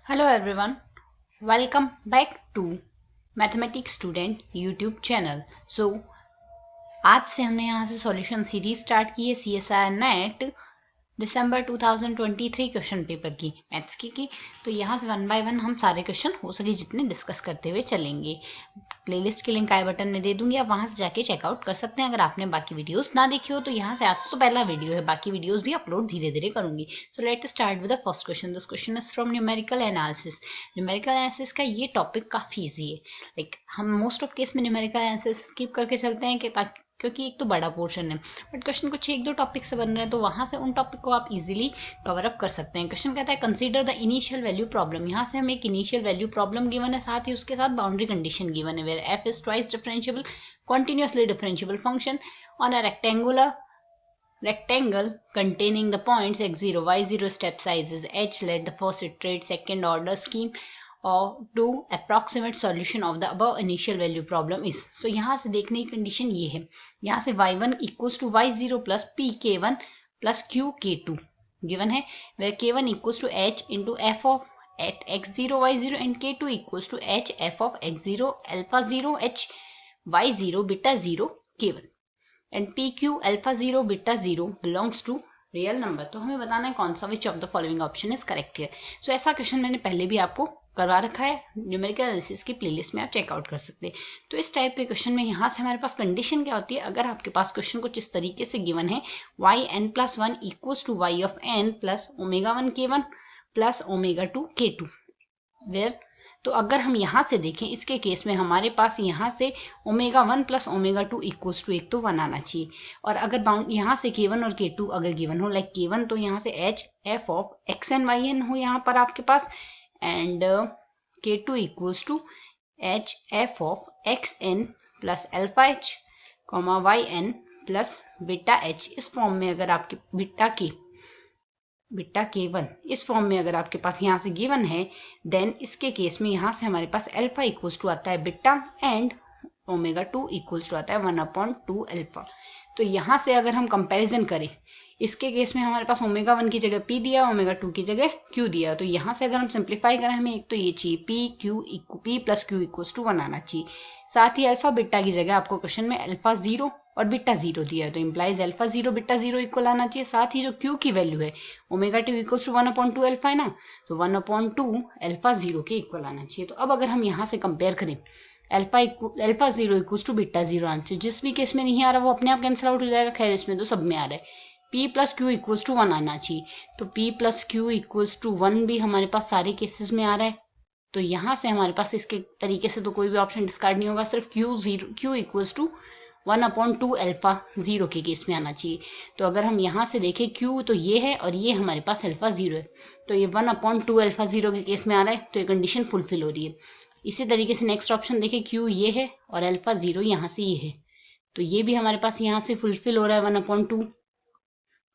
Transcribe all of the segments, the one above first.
Hello everyone, welcome back to mathematics student YouTube channel. आज से हमने यहाँ से सॉल्यूशन सीरीज स्टार्ट की है CSIR नेट दिसंबर 2023 क्वेश्चन पेपर की मैथ्स की। तो यहाँ से वन बाय वन हम सारे क्वेश्चन हो सके जितने डिस्कस करते हुए चलेंगे। प्लेलिस्ट की लिंक आई बटन में दे दूंगी, आप वहां से जाके चेकआउट कर सकते हैं। अगर आपने बाकी वीडियोस ना देखी हो तो यहाँ से आज तो पहला वीडियो है, बाकी वीडियोस भी अपलोड धीरे धीरे करूंगी। So let start with the first question. This question is from numerical analysis. Numerical analysis का ये टॉपिक काफी ईजी है। लाइक हम मोस्ट ऑफ केस में न्यूमेरिकल एनालिसिस स्किप करके चलते हैं क्योंकि एक तो बड़ा पोर्शन है, बट क्वेश्चन कुछ एक दो टॉपिक से बन रहे हैं तो वहां से उन टॉपिक को आप इजीली कवर अप कर सकते हैं। क्वेश्चन कहता है consider the initial value problem. यहाँ से हमें एक इनिशियल वैल्यू प्रॉब्लम गिवन है, साथ ही उसके साथ बाउंड्री कंडीशन गिवन है, where f is twice differentiable continuously differentiable function on a rectangle containing the points x0 y0 step sizes h. Let the first iterate second order scheme or to approximate solution of the above initial value problem is. So यहाँ से देखने की condition ये है, यहाँ से y1 equals to y0 plus pk1 plus qk2 given है, where k1 equals to h into f of at x0 y0 and k2 equals to h f of x0 alpha 0 h y0 beta 0 k1 and pq alpha 0 beta 0 belongs to real number. तो हमें बताना है कौन सा which of the following option is correct here. So ऐसा question मैंने पहले भी आपको करवा रखा है, न्यूमेरिकल एनालिसिस की प्लेलिस्ट में आप चेकआउट कर सकते हैं। तो इस टाइप के क्वेश्चन में यहाँ से हमारे पास कंडीशन क्या होती है, अगर आपके पास क्वेश्चन कुछ इस तरीके से गिवन है yn+1 equals to y of n plus ω1 k1 plus ω2 k2 where. तो अगर हम यहाँ से देखें इसके केस में हमारे पास यहाँ से ω1 प्लस ω2 इक्वल्स टू एक तो 1 आना चाहिए, और अगर बाउंड यहाँ से k1 और k2 अगर गिवन हो, लाइक k1 तो यहाँ से h f of xn yn हो यहाँ पर आपके पास, and k2 equals to h f of xn plus alpha h yn plus beta h। इस फॉर्म में अगर आपके बीटा k1 इस फॉर्म में अगर आपके पास यहाँ से गिवन है, देन इसके केस में यहाँ से हमारे पास अल्फा इक्वल्स टू आता है बीटा एंड ω2 इक्वल्स टू आता है 1/2 अल्फा। तो यहाँ से अगर हम कंपैरिजन करें, इसके केस में हमारे पास ω1 की जगह p दिया, ω2 की जगह q दिया। तो यहाँ से अगर हम सिंप्लीफाई करें, हमें एक तो ये चाहिए p plus q equals to 1 आना चाहिए। साथ ही अल्फा बीटा की जगह आपको क्वेश्चन में अल्फा 0 और बीटा 0 दिया है, तो इम्प्लाइज अल्फा 0 बीटा 0 इक्वल आना चाहिए। साथ ही जो q की वैल्यू है ω2 इक्वल्स टू 1/2 अल्फा है ना, तो 1/2 अल्फा 0 के इक्वल आना चाहिए। तो अब अगर हम यहाँ से कंपेयर करें, अल्फा 0 इक्वल्स टू बीटा 0 आना चाहिए। जिस भी केस में नहीं आ रहा वो अपने आप कैंसिल आउट हो जाएगा, खैर इसमें तो सब में आ रहा है। p plus q equals to 1 आना चाहिए, तो p plus q equals to 1 भी हमारे पास सारे केसेस में आ रहा है। तो यहाँ से हमारे पास इसके तरीके से तो कोई भी ऑप्शन डिस्कार्ड नहीं होगा, सिर्फ q इक्वल्स टू 1/2 अल्फा 0 के केस में आना चाहिए। तो अगर हम यहाँ से देखें q तो ये है और ये हमारे पास अल्फा 0 है, तो ये 1/2 अल्फा 0 के केस में आ रहा है, तो ये कंडीशन फुलफिल हो रही है। इसी तरीके से नेक्स्ट ऑप्शन देखें, q ये है और अल्फा 0 यहाँ से ये है, तो ये भी हमारे पास यहाँ से फुलफिल हो रहा है 1/2।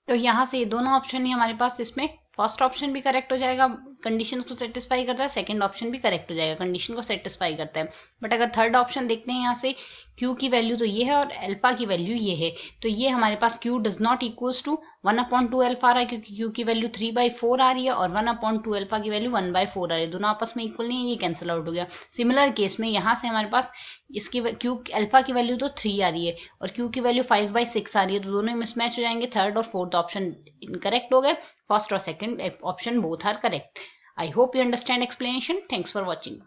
तो यहाँ से ये दोनों ऑप्शन ही हमारे पास, इसमें फर्स्ट ऑप्शन भी करेक्ट हो जाएगा, कंडीशन को सेटिस्फाई करता है, सेकंड ऑप्शन भी करेक्ट हो जाएगा, कंडीशन को सेटिस्फाई करता है। बट अगर थर्ड ऑप्शन देखते हैं, यहाँ से q की वैल्यू तो ये है और अल्फा की वैल्यू ये है, तो ये हमारे पास q does not equals to 1/2 alpha आ रहा है, क्योंकि q की वैल्यू 3/4 आ रही है और 1/2 अल्फा की वैल्यू 1/4 आ रही है, दोनों आपस में इक्वल नहीं है, ये कैंसिल आउट हो गया। सिमिलर केस में यहाँ से हमारे पास इसकी q अल्फा की वैल्यू तो 3 आ रही है और q की वैल्यू 5/6 आ रही है, तो दोनों मिसमैच हो जाएंगे। थर्ड और फोर्थ ऑप्शन इनकरेक्ट हो गए, फर्स्ट और second option both are correct. I hope you understand explanation. Thanks for watching.